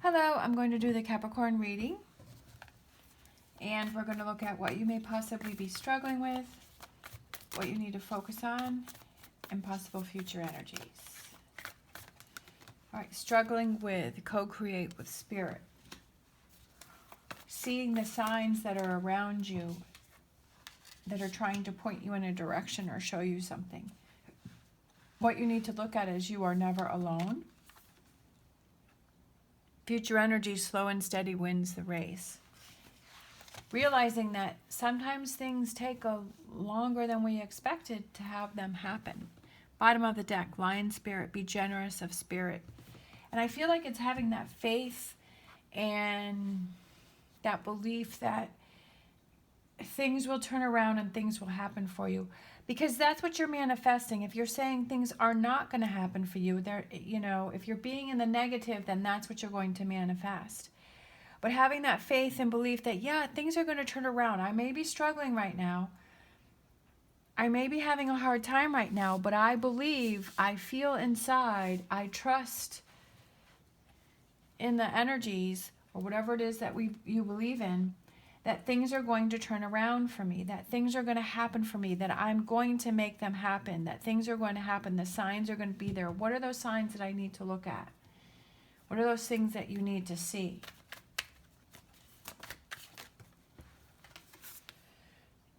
Hello, I'm going to do the Capricorn reading, and we're going to look at what you may possibly be struggling with, what you need to focus on, and possible future energies. All right, struggling with co-create with spirit. Seeing the signs that are around you that are trying to point you in a direction or show you something. What you need to look at is you are never alone. Future energy, slow and steady wins the race. Realizing that sometimes things take longer than we expected to have them happen. Bottom of the deck, lion spirit, be generous of spirit. And I feel like it's having that faith and that belief that things will turn around and things will happen for you. Because that's what you're manifesting. If you're saying things are not going to happen for you, if you're being in the negative, then that's what you're going to manifest. But having that faith and belief that, yeah, things are going to turn around. I may be struggling right now. I may be having a hard time right now, but I believe, I feel inside, I trust in the energies or whatever it is that you believe in, that things are going to turn around for me, that things are going to happen for me, that I'm going to make them happen, that things are going to happen, the signs are going to be there. What are those signs that I need to look at? What are those things that you need to see?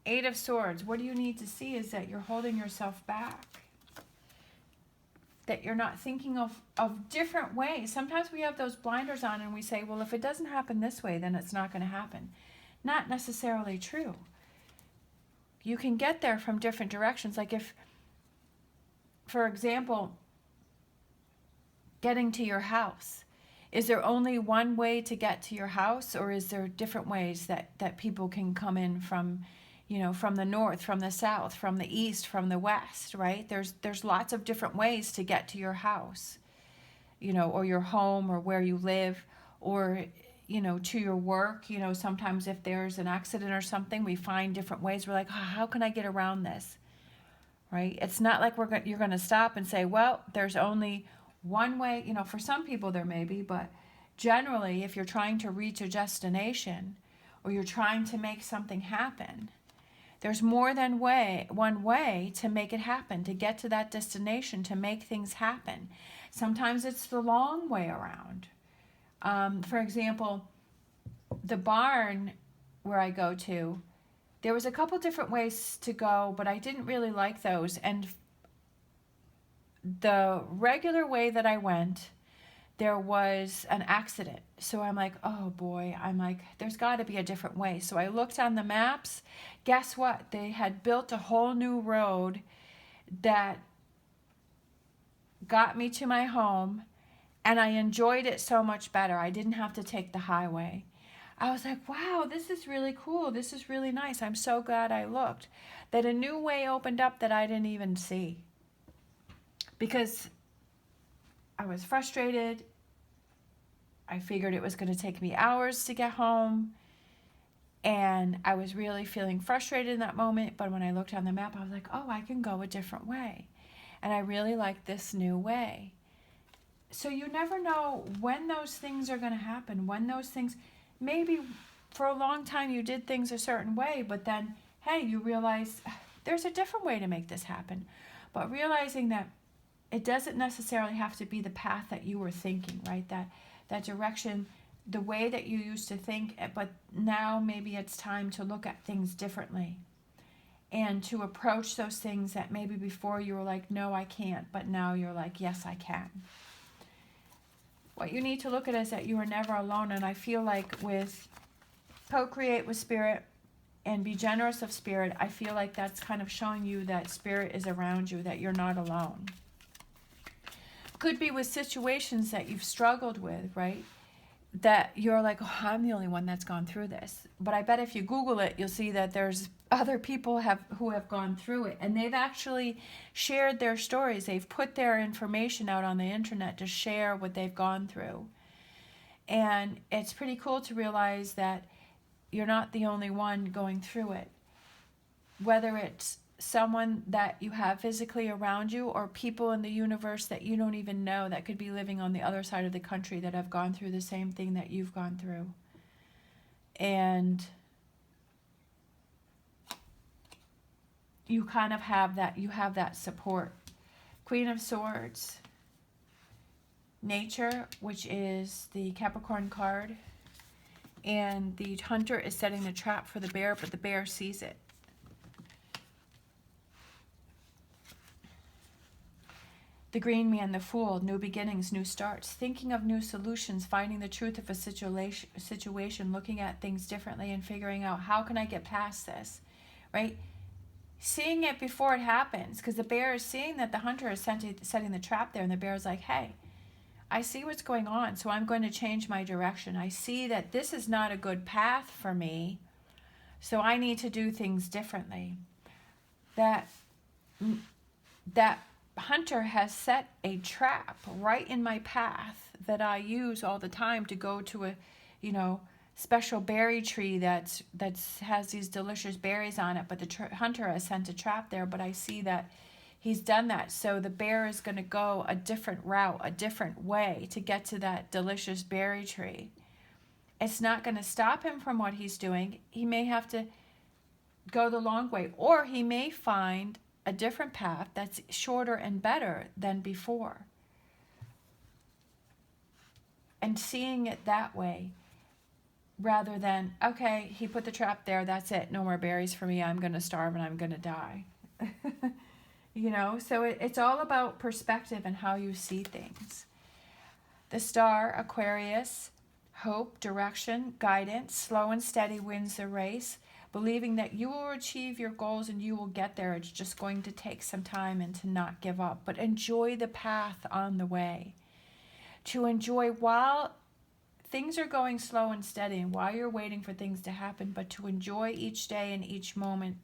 Eight of Swords, what do you need to see is that you're holding yourself back. That you're not thinking of different ways. Sometimes we have those blinders on and we say, well, if it doesn't happen this way, then it's not going to happen. Not necessarily true. You can get there from different directions. Like if, for example, getting to your house. Is there only one way to get to your house, or is there different ways that people can come in from, from the north, from the south, from the east, from the west, right? There's lots of different ways to get to your house, or your home, or where you live, or to your work. Sometimes if there's an accident or something, we find different ways. We're like, oh, how can I get around this? Right? It's not like you're going to stop and say, well, there's only one way. For some people there may be, but generally, if you're trying to reach a destination or you're trying to make something happen, there's more than one way to make it happen, to get to that destination, to make things happen. Sometimes it's the long way around. For example, the barn where I go to, there was a couple different ways to go, but I didn't really like those. And the regular way that I went, there was an accident. So I'm like, oh boy, there's got to be a different way. So I looked on the maps. Guess what? They had built a whole new road that got me to my home. And I enjoyed it so much better. I didn't have to take the highway. I was like, wow, this is really cool. This is really nice. I'm so glad I looked. That a new way opened up that I didn't even see. Because I was frustrated. I figured it was going to take me hours to get home. And I was really feeling frustrated in that moment. But when I looked on the map, I was like, oh, I can go a different way. And I really like this new way. So you never know when those things are going to happen, when those things, maybe for a long time you did things a certain way, but then, hey, you realize there's a different way to make this happen. But realizing that it doesn't necessarily have to be the path that you were thinking, right? That direction, the way that you used to think, but now maybe it's time to look at things differently and to approach those things that maybe before you were like, no, I can't, but now you're like, yes, I can. What you need to look at is that you are never alone. And I feel like with co-create with spirit and be generous of spirit, I feel like that's kind of showing you that spirit is around you, that you're not alone. Could be with situations that you've struggled with, right? That you're like, oh, I'm the only one that's gone through this. But I bet if you Google it, you'll see that there's other people who have gone through it. And they've actually shared their stories. They've put their information out on the internet to share what they've gone through. And it's pretty cool to realize that you're not the only one going through it. Whether it's someone that you have physically around you, or people in the universe that you don't even know that could be living on the other side of the country that have gone through the same thing that you've gone through. And you kind of have that, you have that support. Queen of Swords, nature, which is the Capricorn card, and the hunter is setting the trap for the bear, but the bear sees it. The green man, the fool, new beginnings, new starts, thinking of new solutions, finding the truth of a situation, looking at things differently and figuring out, how can I get past this, right? Seeing it before it happens, because the bear is seeing that the hunter is setting the trap there, and the bear is like, hey, I see what's going on, so I'm going to change my direction. I see that this is not a good path for me, so I need to do things differently. That hunter has set a trap right in my path that I use all the time to go to a, special berry tree that has these delicious berries on it, but the hunter has sent a trap there, but I see that he's done that. So the bear is going to go a different route, a different way to get to that delicious berry tree. It's not going to stop him from what he's doing. He may have to go the long way, or he may find a different path that's shorter and better than before. And seeing it that way, rather than, okay, he put the trap there, that's it, no more berries for me, I'm going to starve and I'm going to die. So it's all about perspective and how you see things. The star, Aquarius, hope, direction, guidance, slow and steady wins the race, believing that you will achieve your goals and you will get there. It's just going to take some time, and to not give up, but enjoy the path on the way. To enjoy while things are going slow and steady and while you're waiting for things to happen, but to enjoy each day and each moment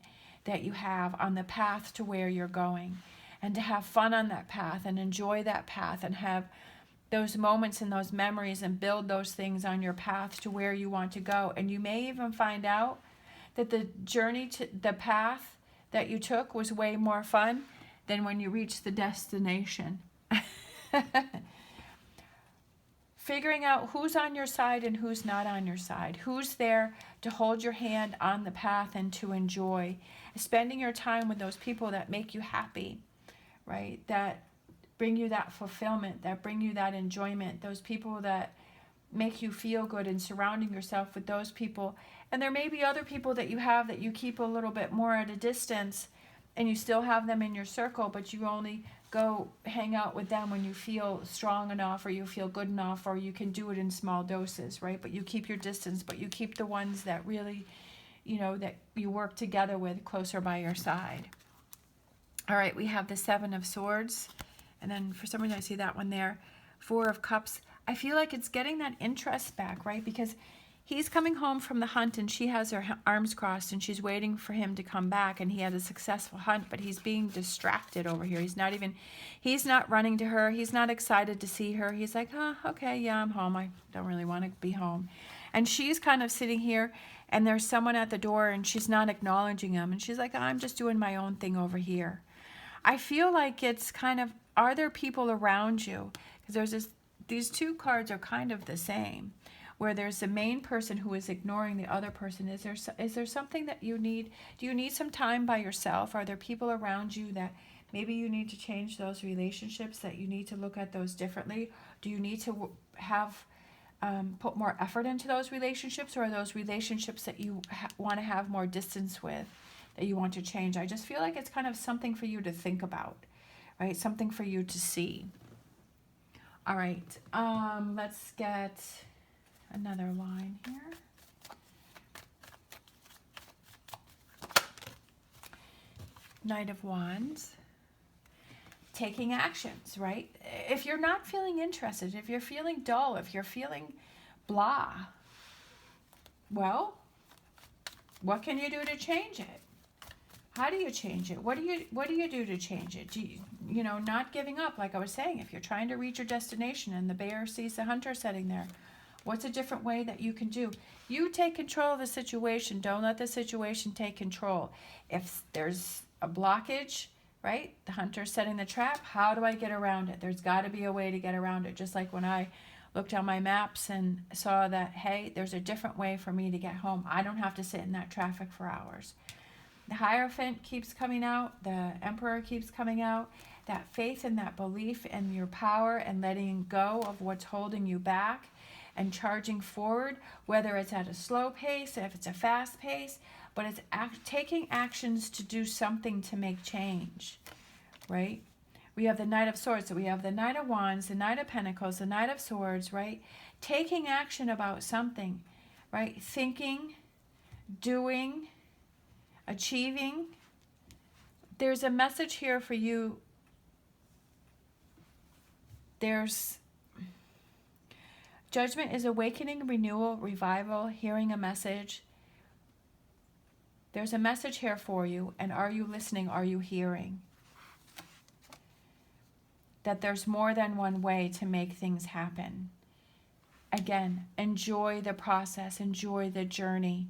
that you have on the path to where you're going, and to have fun on that path and enjoy that path and have those moments and those memories and build those things on your path to where you want to go. And you may even find out that the journey to the path that you took was way more fun than when you reach the destination. Figuring out who's on your side and who's not on your side. Who's there to hold your hand on the path and to enjoy. Spending your time with those people that make you happy, right? That bring you that fulfillment, that bring you that enjoyment. Those people that make you feel good, and surrounding yourself with those people. And there may be other people that you have that you keep a little bit more at a distance, and you still have them in your circle, but you only go hang out with them when you feel strong enough, or you feel good enough, or you can do it in small doses, right? But you keep your distance, but you keep the ones that really, that you work together with closer by your side. All right, we have the Seven of Swords, and then for some reason I see that one there. Four of Cups. I feel like it's getting that interest back, right? Because he's coming home from the hunt, and she has her arms crossed, and she's waiting for him to come back, and he had a successful hunt, but he's being distracted over here. He's not running to her. He's not excited to see her. He's like, okay, yeah, I'm home. I don't really want to be home. And she's kind of sitting here, and there's someone at the door, and she's not acknowledging him. And she's like, I'm just doing my own thing over here. I feel like it's kind of, are there people around you? Because these two cards are kind of the same, where there's the main person who is ignoring the other person. Is there something that you need? Do you need some time by yourself? Are there people around you that maybe you need to change those relationships, that you need to look at those differently? Do you need to have put more effort into those relationships, or are those relationships that you want to have more distance with, that you want to change? I just feel like it's kind of something for you to think about, right? Something for you to see. All right, let's get another line here. Knight of Wands. Taking actions, right? If you're not feeling interested, if you're feeling dull, if you're feeling blah, well, what can you do to change it? How do you change it? What do you do to change it? Do you know, not giving up, like I was saying. If you're trying to reach your destination and the bear sees the hunter sitting there, what's a different way that you can do? You take control of the situation. Don't let the situation take control. If there's a blockage, right? The hunter's setting the trap. How do I get around it? There's got to be a way to get around it. Just like when I looked on my maps and saw that, hey, there's a different way for me to get home. I don't have to sit in that traffic for hours. The Hierophant keeps coming out. The Emperor keeps coming out. That faith and that belief in your power and letting go of what's holding you back and charging forward, whether it's at a slow pace, if it's a fast pace, but it's taking actions to do something to make change, right? We have the Knight of Swords, so we have the Knight of Wands, the Knight of Pentacles, the Knight of Swords, right? Taking action about something, right? Thinking, doing, achieving. There's a message here for you. There's Judgment is awakening, renewal, revival, hearing a message. There's a message here for you, and are you listening? Are you hearing? That there's more than one way to make things happen. Again, enjoy the process, enjoy the journey.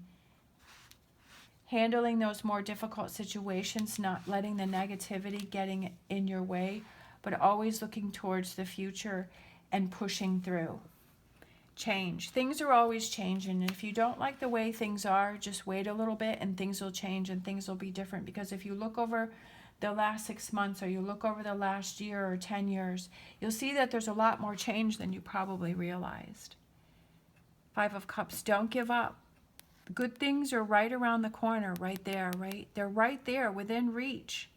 Handling those more difficult situations, not letting the negativity getting in your way, but always looking towards the future and pushing through. Change. Things are always changing. And if you don't like the way things are, just wait a little bit and things will change and things will be different. Because if you look over the last 6 months or you look over the last year or 10 years, you'll see that there's a lot more change than you probably realized. Five of Cups. Don't give up. Good things are right around the corner, right there, right? They're right there within reach.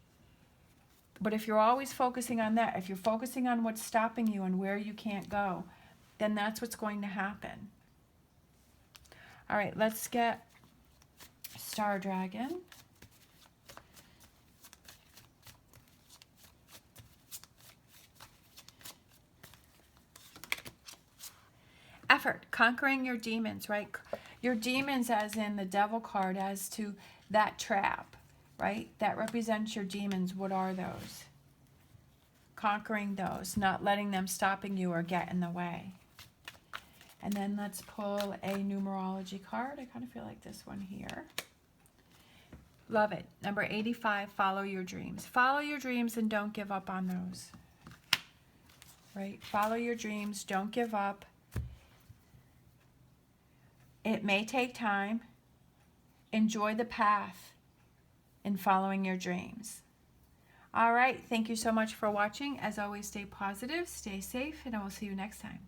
But if you're always focusing on that, if you're focusing on what's stopping you and where you can't go, then that's what's going to happen. All right, let's get Star Dragon. Effort, conquering your demons, right? Your demons as in the Devil card, as to that trap, right? That represents your demons. What are those? Conquering those, not letting them stopping you or get in the way. And then let's pull a numerology card. I kind of feel like this one here. Love it. Number 85, follow your dreams. Follow your dreams and don't give up on those. Right? Follow your dreams. Don't give up. It may take time. Enjoy the path in following your dreams. All right. Thank you so much for watching. As always, stay positive, stay safe, and I will see you next time.